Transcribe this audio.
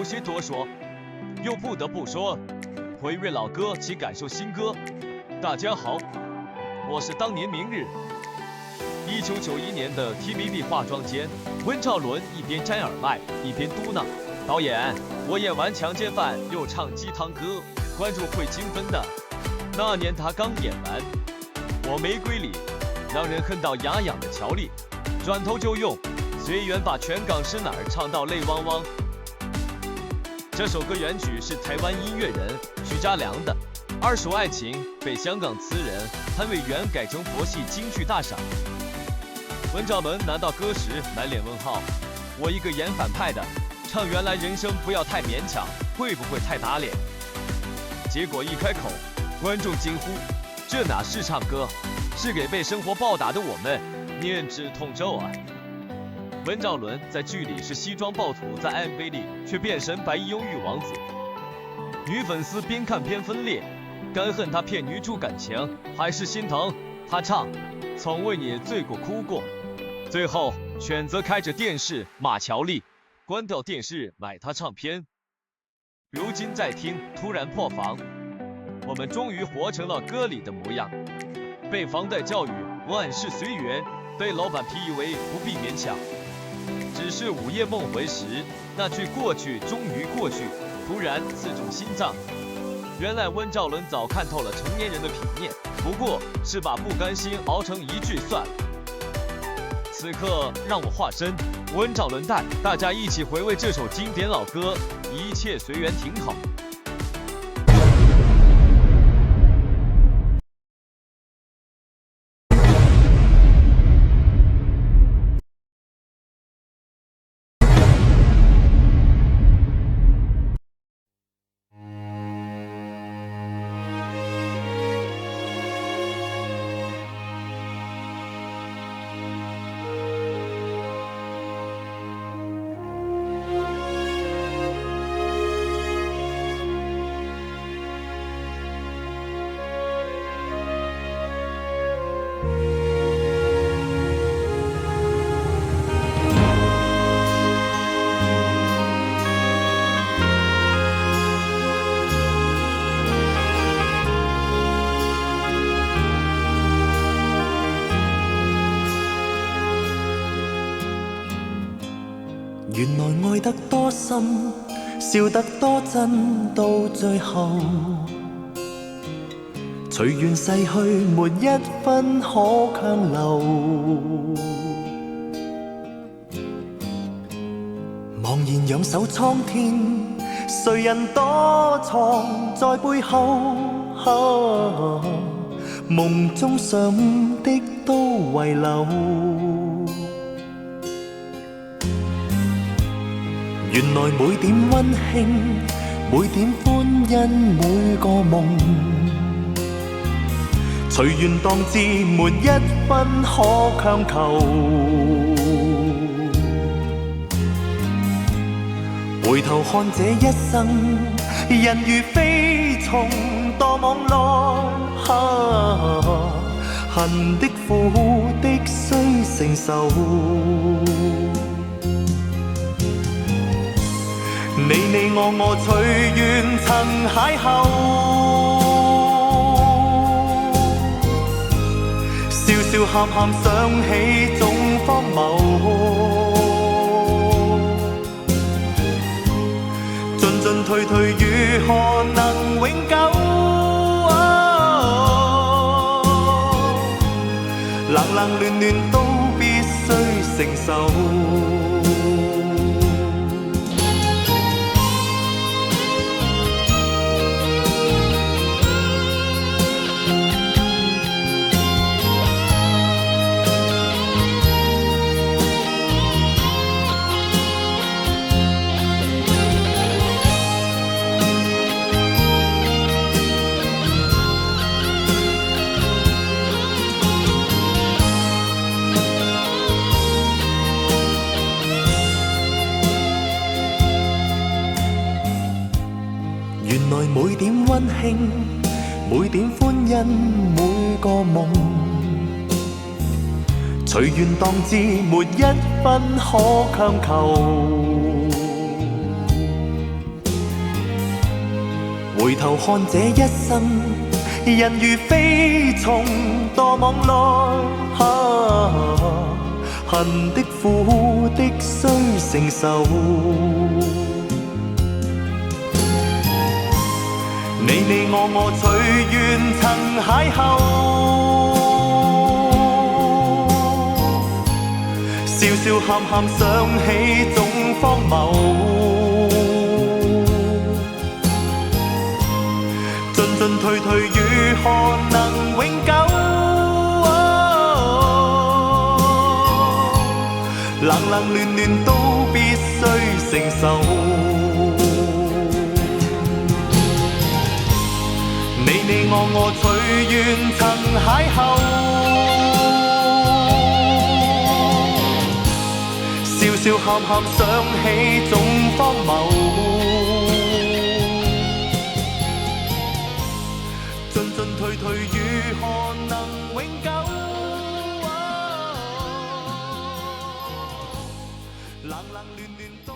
无需多说，又不得不说，回味老歌及感受新歌。大家好，我是当年明日。1991年的 TVB 化妆间，温兆伦一边摘耳麦一边嘟囔：“导演，我演完强奸犯又唱鸡汤歌，观众会精分的。”那年他刚演完《我玫瑰里》，让人恨到牙痒的乔丽，转头就用《随缘把全港是哪儿》唱到泪汪汪。这首歌原曲是台湾音乐人徐嘉良的《二手爱情》，被香港词人潘伟源改成佛系京剧大赏。温兆伦拿到歌时满脸问号，我一个演反派的，唱原来人生不要太勉强，会不会太打脸？结果一开口，观众惊呼：这哪是唱歌，是给被生活暴打的我们念止痛咒啊！温兆伦在剧里是西装暴徒，在 MV 里却变身白衣忧郁王子。女粉丝边看边分裂，干恨他骗女主感情，还是心疼他唱从为你醉过哭过。最后选择开着电视骂乔丽，关掉电视买他唱片。如今再听，突然破防，我们终于活成了歌里的模样。被房贷教育万事随缘，被老板 PUA 不必勉强。只是午夜梦回时，那句过去终于过去，突然刺中心脏。原来温兆伦早看透了成年人的品面，不过是把不甘心熬成一句算了。此刻让我化身温兆伦带大家一起回味这首经典老歌，一切随缘挺好。原來愛得多深，笑得多真，到最後隨緣逝去，沒一分可強留。茫然仰首蒼天，誰人躲藏在背後？夢中想的都遺留。原來每點溫馨，每點歡欣，每個夢，隨緣當至，沒一分可強求。回頭看這一生，人如飛蟲墮網內，恨的苦的須承受。你我隨緣曾邂逅，笑笑喊喊想起總荒謬，進進退退如何能永久？冷冷暖暖都必須承受。每點溫馨，每點歡欣，每個夢，隨緣當至，沒一分可強求。回頭看這一生，人如飛蟲墮網內，恨的苦的須承受。你我隨緣曾邂逅，笑笑喊喊想起總荒謬，進進退退如何能永久？冷冷暖暖都必須承受。你我隨緣曾邂逅，笑笑喊喊想起總荒謬，進進退退如何能永久？冷冷暖暖都